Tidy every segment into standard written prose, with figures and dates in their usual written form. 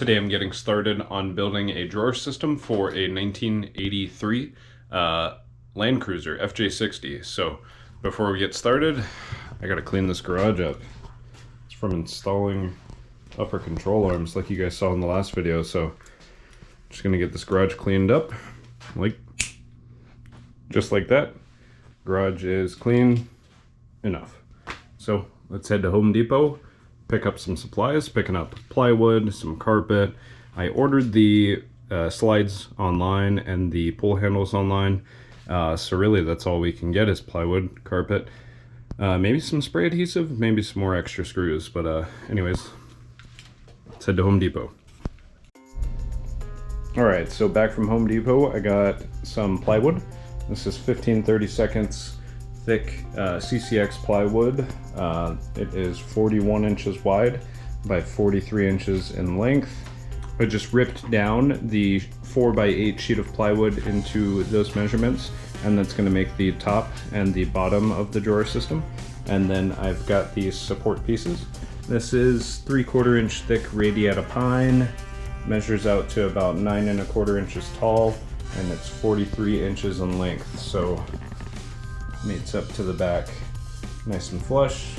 Today I'm getting started on building a drawer system for a 1983 LandCruiser FJ60. So before we get started, I gotta clean this garage up. It's from installing upper control arms like you guys saw in the last video. So just gonna get this garage cleaned up, just like that. Garage is clean enough. So let's head to Home Depot, pick up some supplies, picking up plywood, some carpet. I ordered the slides online and the pull handles online. So really that's all we can get is plywood, carpet, maybe some spray adhesive, maybe some more extra screws. But anyways, let's head to Home Depot. All right, so back from Home Depot, I got some plywood. This is 15/32 thick CCX plywood. It is 41 inches wide by 43 inches in length. I just ripped down the 4x8 sheet of plywood into those measurements, and that's going to make the top and the bottom of the drawer system. And then I've got these support pieces. This is 3/4 inch thick radiata pine, measures out to about 9 1/4 inches tall, and it's 43 inches in length. So meets up to the back nice and flush.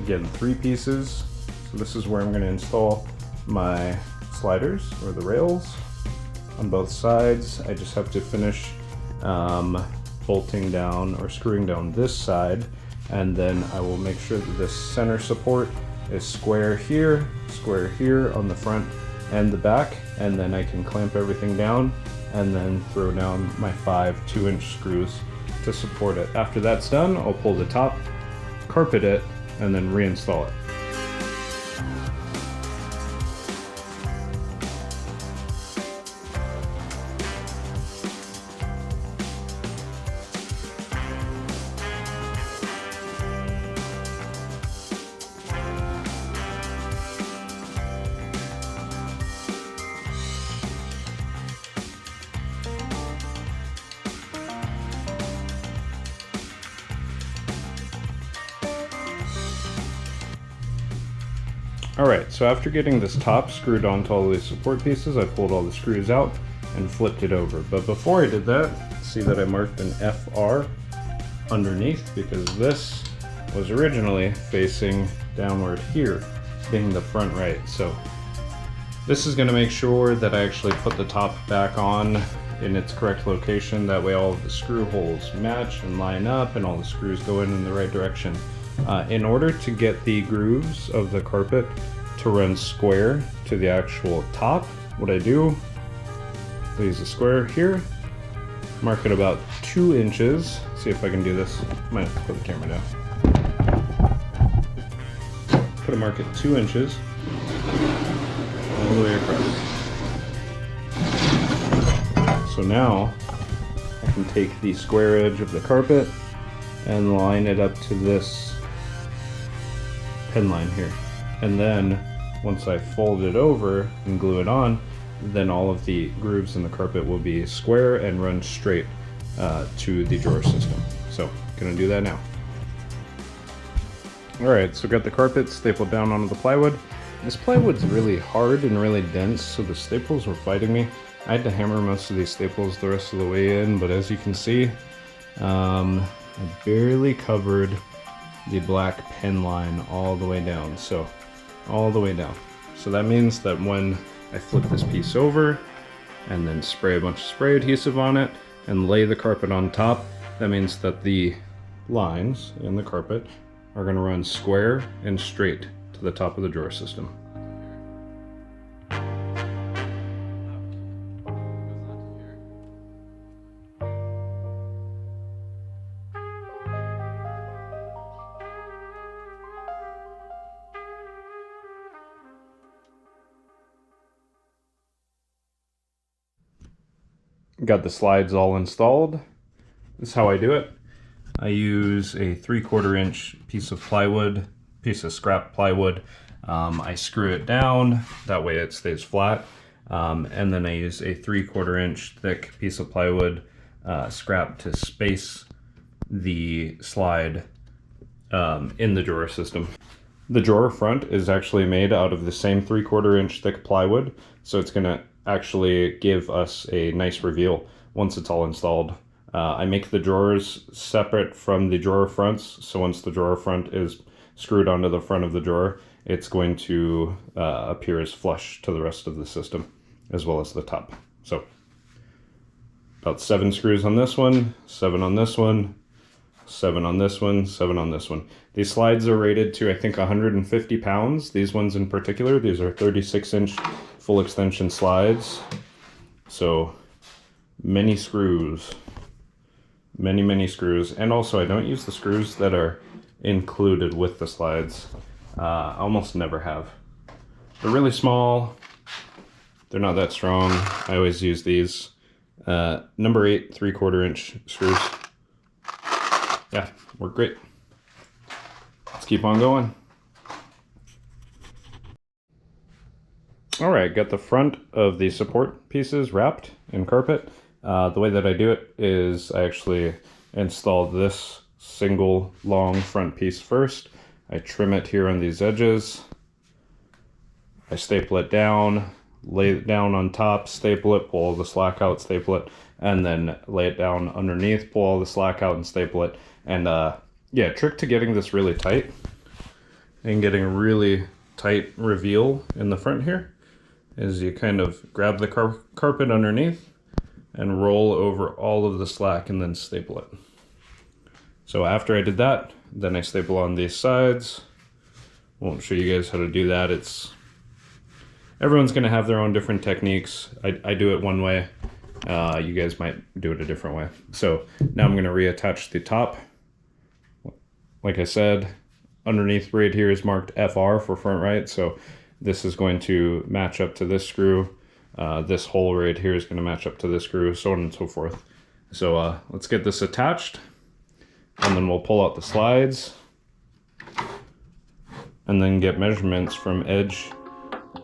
Again, 3 pieces. So this is where I'm going to install my sliders or the rails on both sides. I just have to finish bolting down or screwing down this side, and then I will make sure that this center support is square here on the front and the back, and then I can clamp everything down and then throw down my 5 2-inch screws to support it. After that's done, I'll pull the top, carpet it, and then reinstall it. Alright, so after getting this top screwed onto all these support pieces, I pulled all the screws out and flipped it over. But before I did that, see that I marked an FR underneath, because this was originally facing downward here, being the front right. So this is going to make sure that I actually put the top back on in its correct location. That way all of the screw holes match and line up and all the screws go in the right direction. In order to get the grooves of the carpet to run square to the actual top, what I do, I use a square here, mark it about 2 inches. See if I can do this. Might have to put the camera down. Put a mark at 2 inches all the way across. So now I can take the square edge of the carpet and line it up to this pen line here. And then once I fold it over and glue it on, then all of the grooves in the carpet will be square and run straight to the drawer system. So gonna do that now. Alright, so got the carpet stapled down onto the plywood. This plywood's really hard and really dense, so the staples were fighting me. I had to hammer most of these staples the rest of the way in, but as you can see, I barely covered the black pen line all the way down. So all the way down. So that means that when I flip this piece over and then spray a bunch of spray adhesive on it and lay the carpet on top, that means that the lines in the carpet are going to run square and straight to the top of the drawer system. Got the slides all installed. This is how I do it. I use a 3/4 inch piece of plywood, piece of scrap plywood. I screw it down, that way it stays flat. And then I use a 3/4 inch thick piece of plywood scrap to space the slide in the drawer system. The drawer front is actually made out of the same 3/4 inch thick plywood, so it's going to actually give us a nice reveal once it's all installed. I make the drawers separate from the drawer fronts, so once the drawer front is screwed onto the front of the drawer, it's going to appear as flush to the rest of the system, as well as the top. So about 7 screws on this one, 7 on this one, 7 on this one, 7 on this one. These slides are rated to, I think, 150 pounds. These ones in particular, these are 36-inch full extension slides. So many screws, many screws. And also I don't use the screws that are included with the slides. I almost never have. They're really small. They're not that strong. I always use these. Number 8 3/4 inch screws. Yeah, work great. Let's keep on going. All right, got the front of the support pieces wrapped in carpet. The way that I do it is I actually install this single long front piece first. I trim it here on these edges. I staple it down, lay it down on top, staple it, pull all the slack out, staple it, and then lay it down underneath, pull all the slack out and staple it. And yeah, trick to getting this really tight and getting a really tight reveal in the front here is you kind of grab the carpet underneath and roll over all of the slack and then staple it. So after I did that, then I staple on these sides. Won't show you guys how to do that. Everyone's gonna have their own different techniques. I do it one way. You guys might do it a different way. So now I'm gonna reattach the top. Like I said, underneath right here is marked FR for front right. So this is going to match up to this screw. This hole right here is gonna match up to this screw, so on and so forth. So let's get this attached, and then we'll pull out the slides and then get measurements from edge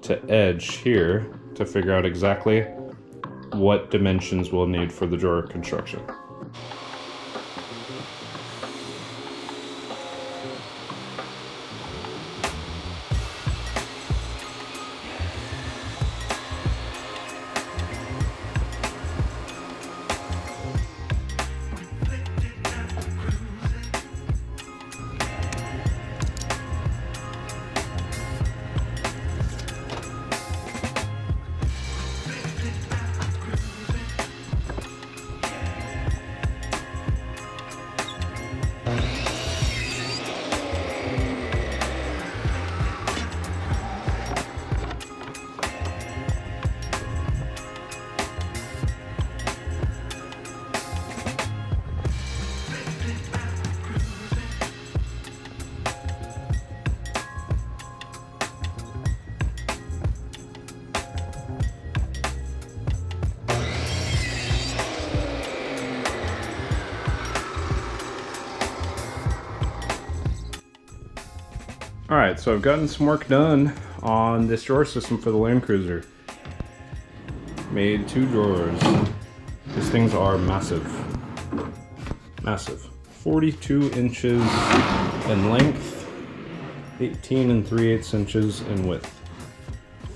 to edge here to figure out exactly what dimensions we'll need for the drawer construction. All right, so I've gotten some work done on this drawer system for the LandCruiser. Made 2 drawers. These things are massive. Massive. 42 inches in length, 18 3/8 inches in width.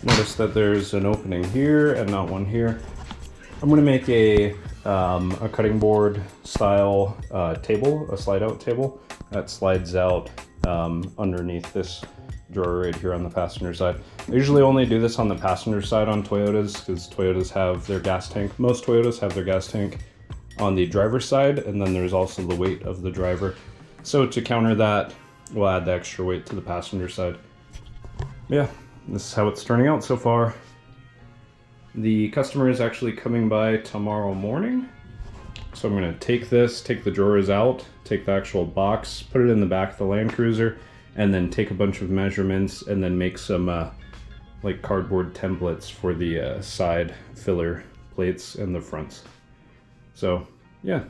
Notice that there's an opening here and not one here. I'm gonna make a cutting board style table, a slide out table that slides out underneath this drawer right here on the passenger side. I usually only do this on the passenger side on Toyotas because Toyotas have their gas tank. Most Toyotas have their gas tank on the driver's side, and then there's also the weight of the driver. So to counter that, we'll add the extra weight to the passenger side. Yeah, this is how it's turning out so far. The customer is actually coming by tomorrow morning. So I'm gonna take the drawers out, take the actual box, put it in the back of the LandCruiser, and then take a bunch of measurements and then make some like cardboard templates for the side filler plates and the fronts. So yeah.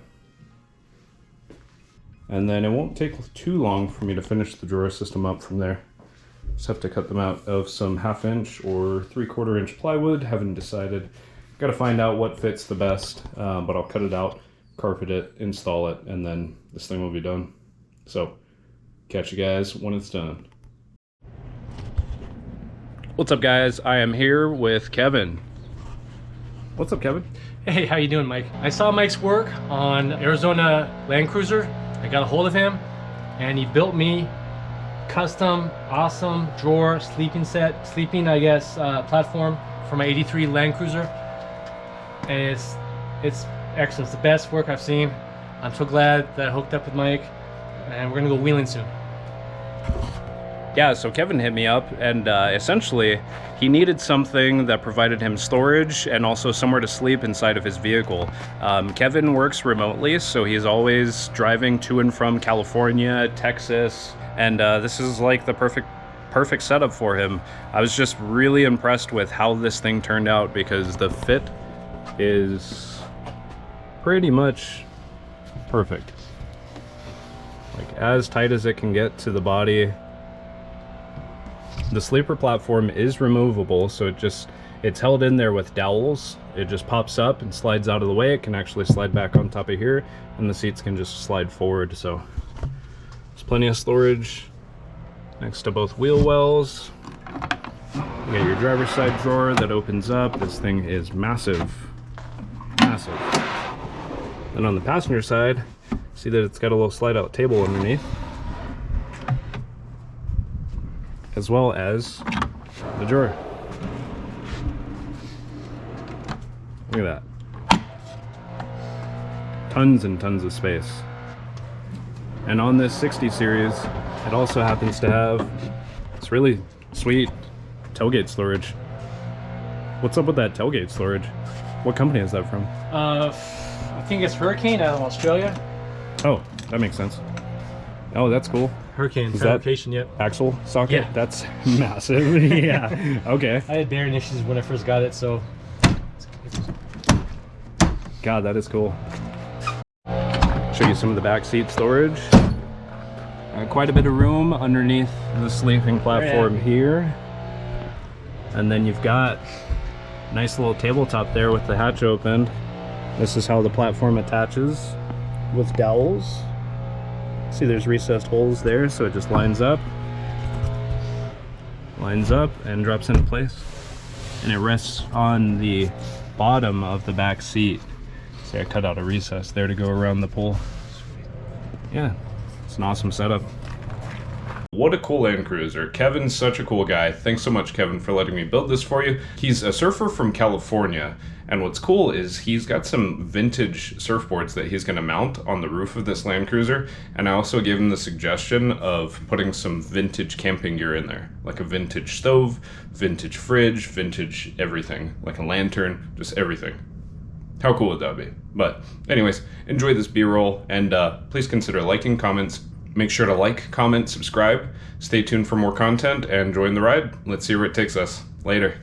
And then it won't take too long for me to finish the drawer system up from there. Just have to cut them out of some 1/2 inch or 3/4 inch plywood. Haven't decided. Gotta find out what fits the best, but I'll cut it out, carpet it, install it, and then this thing will be done. So catch you guys when it's done. What's up, guys? I am here with Kevin. What's up, Kevin? Hey, how you doing, Mike? I saw Mike's work on Arizona LandCruiser. I got a hold of him, and he built me custom, awesome drawer sleeping platform for my '83 LandCruiser, and it's excellent. It's the best work I've seen. I'm so glad that I hooked up with Mike, and we're gonna go wheeling soon. Yeah, so Kevin hit me up, and essentially he needed something that provided him storage and also somewhere to sleep inside of his vehicle. Kevin works remotely, so he's always driving to and from California, Texas, and this is like the perfect setup for him. I was just really impressed with how this thing turned out because the fit is pretty much perfect. Like as tight as it can get to the body. The sleeper platform is removable, so it's held in there with dowels. It just pops up and slides out of the way. It can actually slide back on top of here, and the seats can just slide forward. So there's plenty of storage next to both wheel wells. You got your driver's side drawer that opens up. This thing is massive, massive. And on the passenger side, see that it's got a little slide out table underneath, as well as the drawer. Look at that. Tons and tons of space. And on this 60 series, it also happens to have this really sweet tailgate storage. What's up with that tailgate storage? What company is that from? I think it's Hurricane out of Australia. Oh, that makes sense. Oh, that's cool. Hurricane Is fabrication, yep. Axle socket? Yeah. That's massive. Yeah. Okay. I had bearing issues when I first got it, so. God, that is cool. Show you some of the back seat storage. Quite a bit of room underneath the sleeping platform here. And then you've got a nice little tabletop there with the hatch opened. This is how the platform attaches with dowels. See, there's recessed holes there, so it just lines up and drops into place. And it rests on the bottom of the back seat. See, I cut out a recess there to go around the pole. Yeah, it's an awesome setup. What a cool LandCruiser. Kevin's such a cool guy. Thanks so much, Kevin, for letting me build this for you. He's a surfer from California, and what's cool is he's got some vintage surfboards that he's gonna mount on the roof of this LandCruiser, and I also gave him the suggestion of putting some vintage camping gear in there, like a vintage stove, vintage fridge, vintage everything, like a lantern, just everything. How cool would that be? But anyways, enjoy this B-roll, and please consider liking, comments. Make sure to like, comment, subscribe. Stay tuned for more content and join the ride. Let's see where it takes us. Later.